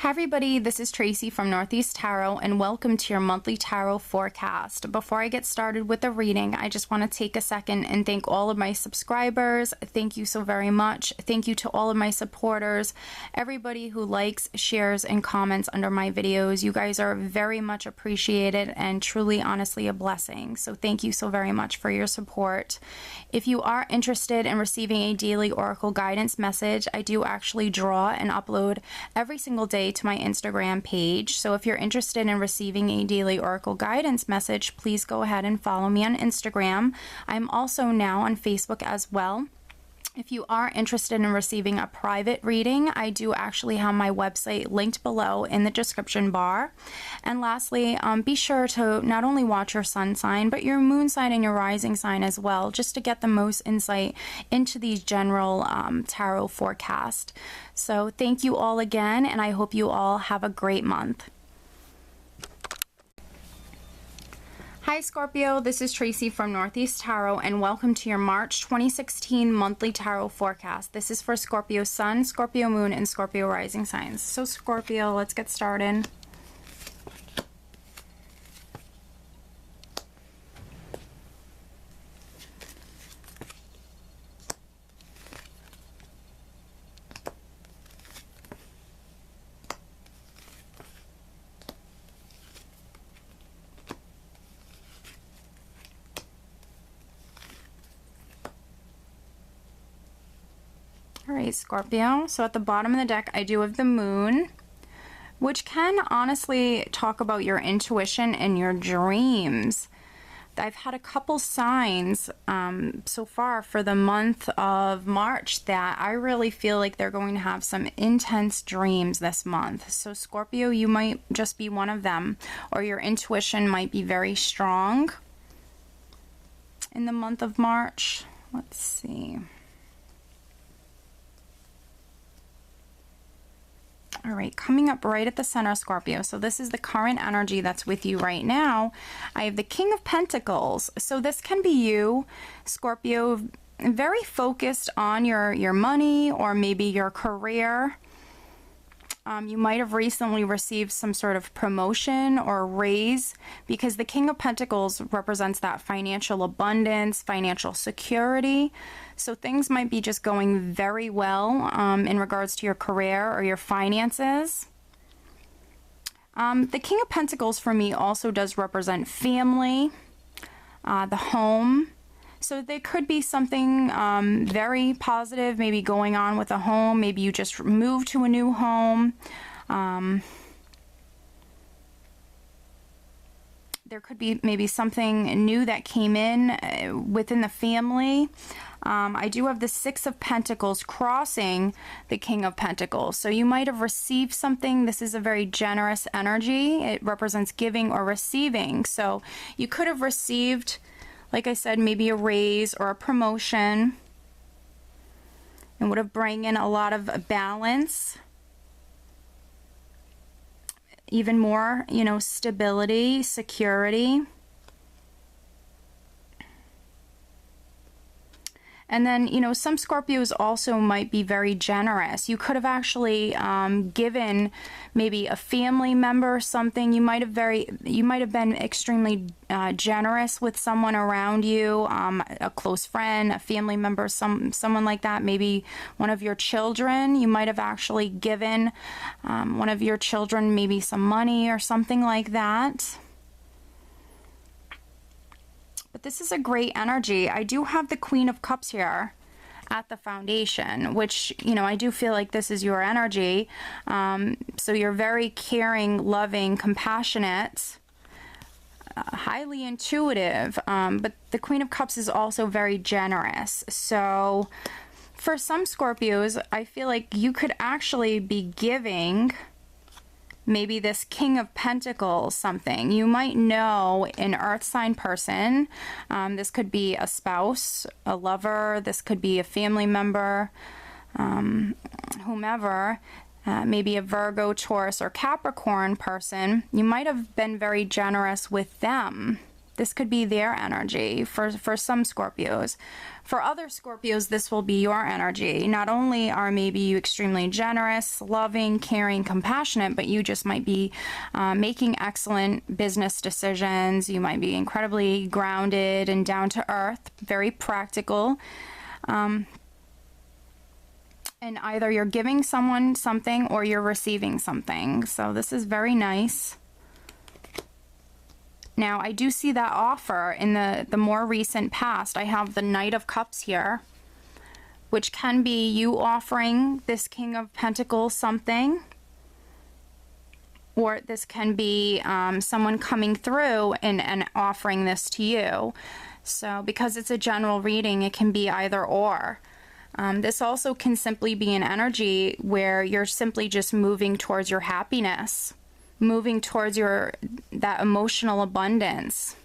Hi everybody, this is Tracy from Northeast Tarot and welcome to your monthly tarot forecast. Before I get started with the reading, I just want to take a second and thank all of my subscribers. Thank you so very much. Thank you to all of my supporters, everybody who likes, shares, and comments under my videos. You guys are very much appreciated and truly, honestly, a blessing. So thank you so very much for your support. If you are interested in receiving a daily oracle guidance message, I do actually draw and upload every single day to my Instagram page. So if you're interested in receiving a daily oracle guidance message, please go ahead and follow me on Instagram. I'm also now on Facebook as well. If you are interested in receiving a private reading, I do actually have my website linked below in the description bar. And lastly, be sure to not only watch your sun sign, but your moon sign and your rising sign as well, just to get the most insight into these general tarot forecast. So thank you all again, and I hope you all have a great month. Hi Scorpio, this is Tracy from Northeast Tarot and welcome to your March 2016 monthly tarot forecast. This is for Scorpio Sun, Scorpio Moon, and Scorpio Rising signs. So Scorpio, let's get started. Alright, Scorpio, so at the bottom of the deck I do have the moon, which can honestly talk about your intuition and your dreams. I've had a couple signs so far for the month of March that I really feel like they're going to have some intense dreams this month. So Scorpio, you might just be one of them, or your intuition might be very strong in the month of March. Let's see. All right, coming up right at the center, Scorpio. So this is the current energy that's with you right now. I have the King of Pentacles. So this can be you, Scorpio, very focused on your money or maybe your career. You might have recently received some sort of promotion or raise, because the King of Pentacles represents that financial abundance, financial security. So things might be just going very well in regards to your career or your finances. The King of Pentacles for me also does represent family, the home. So there could be something very positive maybe going on with a home. Maybe you just moved to a new home. There could be maybe something new that came in within the family. I do have the Six of Pentacles crossing the King of Pentacles. So you might have received something. This is a very generous energy. It represents giving or receiving. So you could have received, like I said, maybe a raise or a promotion, and would have bring in a lot of balance, even more, you know, stability, security. And then, you know, some Scorpios also might be very generous. You could have actually given maybe a family member something. You might have been extremely generous with someone around you, a close friend, a family member, someone like that. Maybe one of your children. You might have actually given one of your children maybe some money or something like that. But this is a great energy. I do have the Queen of Cups here at the foundation, which, you know, I do feel like this is your energy. So you're very caring, loving, compassionate, highly intuitive. But the Queen of Cups is also very generous. So for some Scorpios, I feel like you could actually be giving maybe this King of Pentacles something. You might know an earth sign person. This could be a spouse, a lover. This could be a family member, whomever. Maybe a Virgo, Taurus, or Capricorn person. You might have been very generous with them This could be their energy for some Scorpios. For other Scorpios, this will be your energy. Not only are maybe you extremely generous, loving, caring, compassionate, but you just might be making excellent business decisions. You might be incredibly grounded and down to earth, very practical. And either you're giving someone something or you're receiving something. So this is very nice. Now, I do see that offer in the more recent past. I have the Knight of Cups here, which can be you offering this King of Pentacles something, or this can be someone coming through and offering this to you. So because it's a general reading, it can be either or. This also can simply be an energy where you're simply just moving towards your happiness, moving towards that emotional abundance.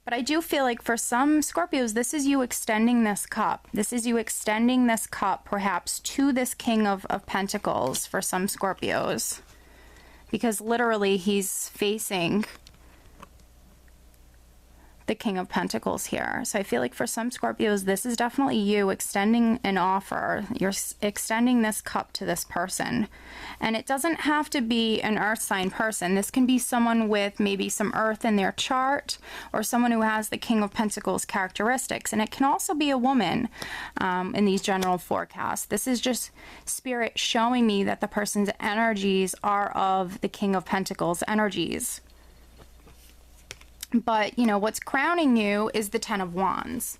But I do feel like for some Scorpios, this is you extending this cup. This is you extending this cup perhaps to this King of Pentacles for some Scorpios. Because literally he's facing the King of Pentacles here. So I feel like for some Scorpios, this is definitely you extending an offer. You're extending this cup to this person. And it doesn't have to be an earth sign person. This can be someone with maybe some earth in their chart, or someone who has the King of Pentacles characteristics. And it can also be a woman in these general forecasts. This is just Spirit showing me that the person's energies are of the King of Pentacles energies. But, you know, what's crowning you is the Ten of Wands.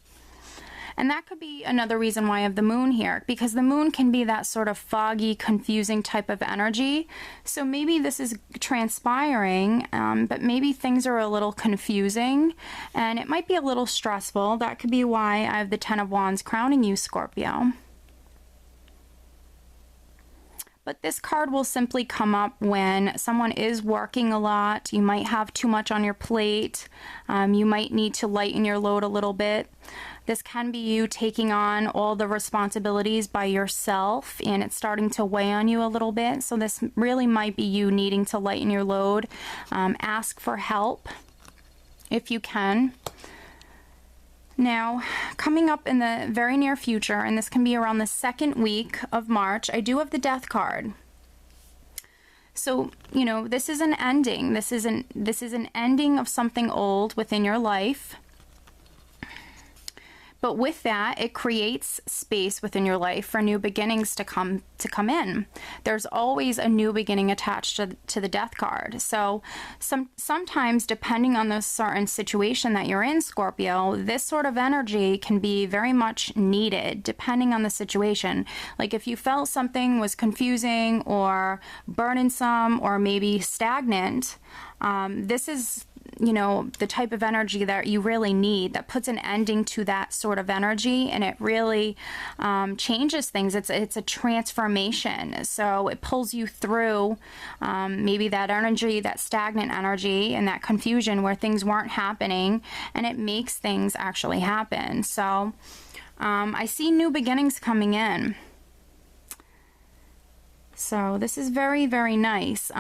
And that could be another reason why I have the Moon here, because the Moon can be that sort of foggy, confusing type of energy. So maybe this is transpiring, but maybe things are a little confusing, and it might be a little stressful. That could be why I have the Ten of Wands crowning you, Scorpio. But this card will simply come up when someone is working a lot. You might have too much on your plate. You might need to lighten your load a little bit. This can be you taking on all the responsibilities by yourself, and it's starting to weigh on you a little bit. So this really might be you needing to lighten your load. Ask for help if you can. Now, coming up in the very near future, and this can be around the second week of March, I do have the Death card. So, you know, this is an ending. This is an ending of something old within your life. But with that, it creates space within your life for new beginnings to come in. There's always a new beginning attached to the Death card. So sometimes, depending on the certain situation that you're in, Scorpio, this sort of energy can be very much needed, depending on the situation. Like if you felt something was confusing or burdensome or maybe stagnant, this is, you know, the type of energy that you really need, that puts an ending to that sort of energy, and it really changes things. It's a transformation. So it pulls you through maybe that energy, that stagnant energy and that confusion where things weren't happening, and it makes things actually happen. So I see new beginnings coming in. So this is very, very nice.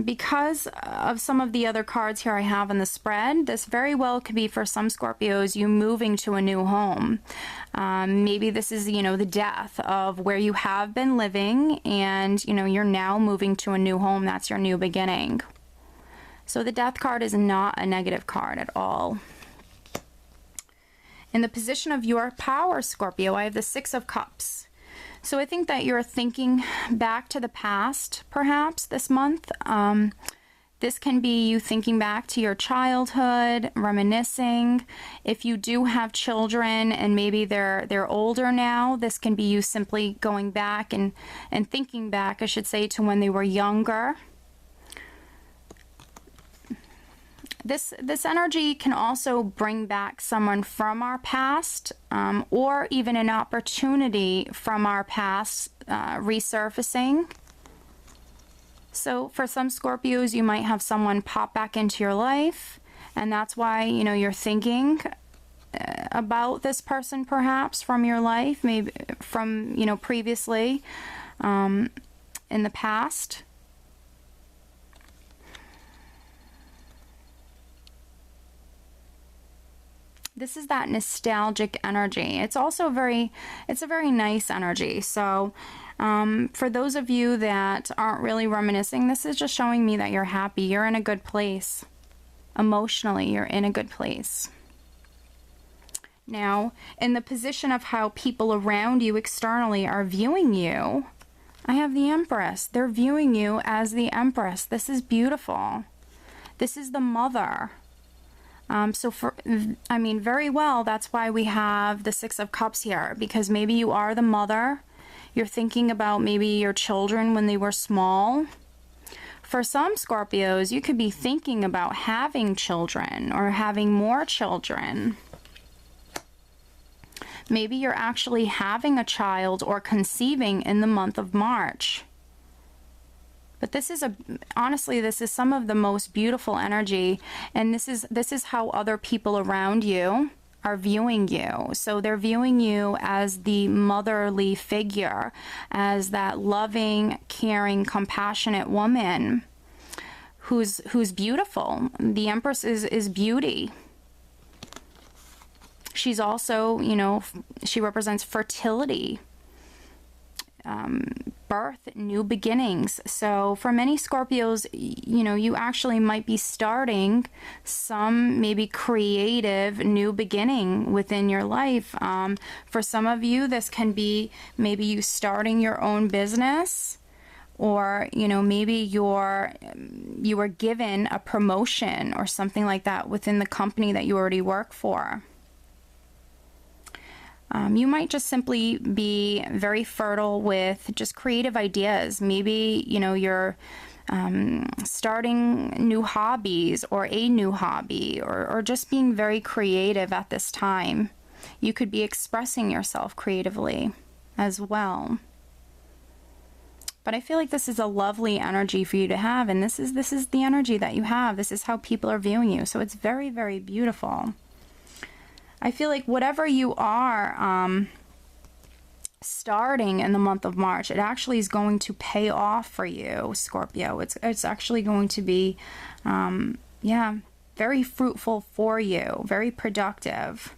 Because of some of the other cards here I have in the spread, this very well could be for some Scorpios you moving to a new home. Maybe this is, you know, the death of where you have been living, and, you know, you're now moving to a new home. That's your new beginning. So the Death card is not a negative card at all. In the position of your power, Scorpio, I have the Six of Cups. So I think that you're thinking back to the past, perhaps, this month. This can be you thinking back to your childhood, reminiscing. If you do have children and maybe they're older now, this can be you simply going back and thinking back, I should say, to when they were younger. This energy can also bring back someone from our past, or even an opportunity from our past resurfacing. So for some Scorpios, you might have someone pop back into your life, and that's why, you know, you're thinking about this person perhaps from your life, maybe from, you know, previously in the past. This is that nostalgic energy. It's also it's a very nice energy. So for those of you that aren't really reminiscing, this is just showing me that you're happy. You're in a good place. Emotionally, you're in a good place. Now, in the position of how people around you externally are viewing you, I have the Empress. They're viewing you as the Empress. This is beautiful. This is the mother. Very well, that's why we have the Six of Cups here, because maybe you are the mother. You're thinking about maybe your children when they were small. For some Scorpios, you could be thinking about having children or having more children. Maybe you're actually having a child or conceiving in the month of March. But this is honestly, this is some of the most beautiful energy, and this is how other people around you are viewing you. So they're viewing you as the motherly figure, as that loving, caring, compassionate woman who's beautiful. The Empress is beauty. She's also, she represents fertility, birth, new beginnings. So for many Scorpios, you actually might be starting some maybe creative new beginning within your life. For some of you, this can be maybe you starting your own business, or maybe you were given a promotion or something like that within the company that you already work for. You might just simply be very fertile with just creative ideas. Maybe, you're starting new hobbies or a new hobby, or just being very creative at this time. You could be expressing yourself creatively as well. But I feel like this is a lovely energy for you to have, and this is the energy that you have. This is how people are viewing you. So it's very, very beautiful. I feel like whatever you are starting in the month of March, it actually is going to pay off for you, Scorpio. It's actually going to be, very fruitful for you, very productive.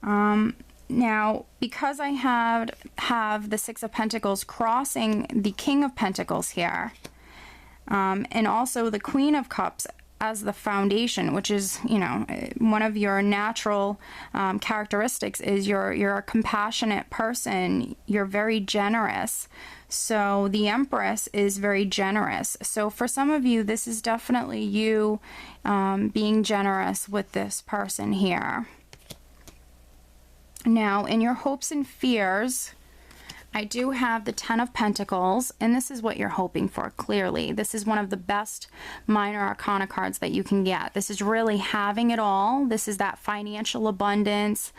Now, because I have the Six of Pentacles crossing the King of Pentacles here, and also the Queen of Cups as the foundation, which is, one of your natural characteristics is you're a compassionate person. You're very generous. So the Empress is very generous. So for some of you, this is definitely you being generous with this person here. Now, in your hopes and fears, I do have the Ten of Pentacles, and this is what you're hoping for, clearly. This is one of the best minor arcana cards that you can get. This is really having it all. This is that financial abundance.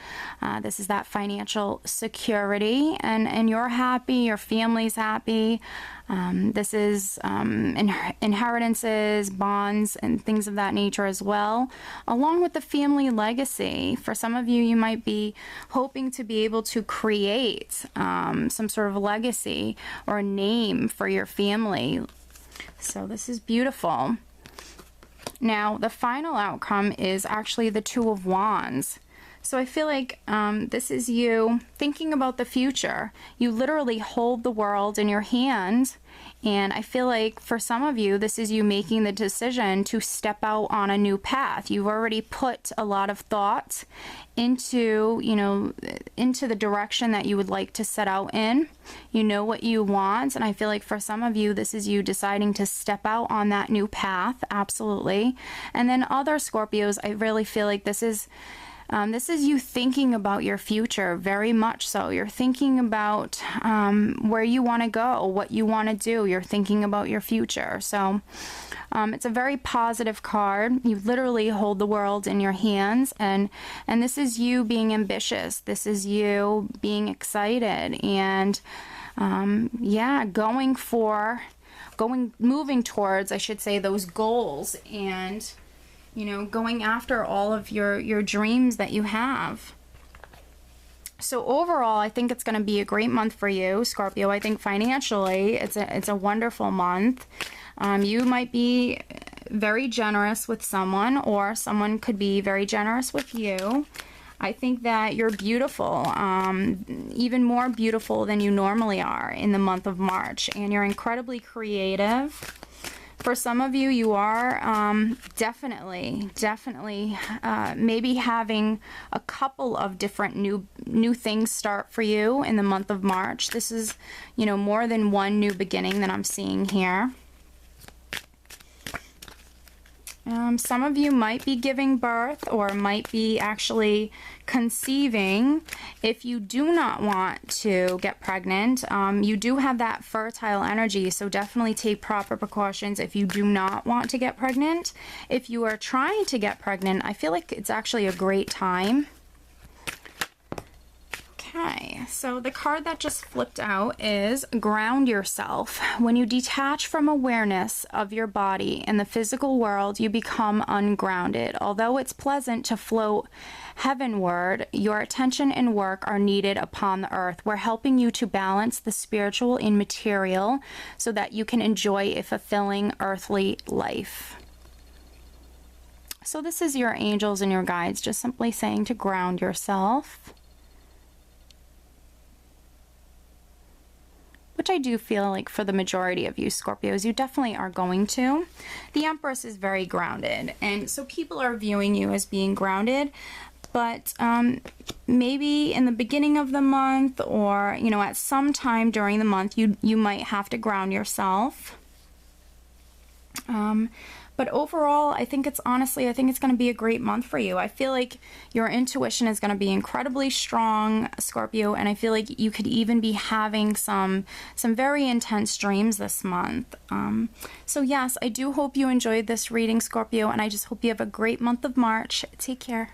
This is that financial security, and you're happy, your family's happy. This is inheritances, bonds, and things of that nature as well, along with the family legacy. For some of you, you might be hoping to be able to create some sort of legacy or a name for your family. So this is beautiful. Now, the final outcome is actually the Two of Wands. So I feel like this is you thinking about the future. You literally hold the world in your hand, and I feel like for some of you, this is you making the decision to step out on a new path. You've already put a lot of thought into, into the direction that you would like to set out in. You know what you want, and I feel like for some of you, this is you deciding to step out on that new path, absolutely. And then other Scorpios, I really feel like this is you thinking about your future, very much so. You're thinking about where you want to go, what you want to do. You're thinking about your future. So it's a very positive card. You literally hold the world in your hands, and this is you being ambitious. This is you being excited and moving towards, I should say, those goals, and going after all of your dreams that you have. So overall, I think it's going to be a great month for you, Scorpio. I think financially, it's a wonderful month. You might be very generous with someone, or someone could be very generous with you. I think that you're beautiful, even more beautiful than you normally are in the month of March, and you're incredibly creative. For some of you, you are definitely maybe having a couple of different new things start for you in the month of March. This is, you know, more than one new beginning that I'm seeing here. Some of you might be giving birth, or might be actually conceiving. If you do not want to get pregnant, you do have that fertile energy, so definitely take proper precautions if you do not want to get pregnant. If you are trying to get pregnant, I feel like it's actually a great time. Okay, so the card that just flipped out is ground yourself. When you detach from awareness of your body in the physical world, you become ungrounded. Although it's pleasant to float heavenward, your attention and work are needed upon the earth. We're helping you to balance the spiritual and material so that you can enjoy a fulfilling earthly life. So this is your angels and your guides just simply saying to ground yourself, which I do feel like for the majority of you Scorpios, you definitely are going to. The Empress is very grounded, and so people are viewing you as being grounded, but maybe in the beginning of the month, or, you know, at some time during the month, you might have to ground yourself. But overall, I think it's going to be a great month for you. I feel like your intuition is going to be incredibly strong, Scorpio, and I feel like you could even be having some very intense dreams this month. So yes, I do hope you enjoyed this reading, Scorpio, and I just hope you have a great month of March. Take care.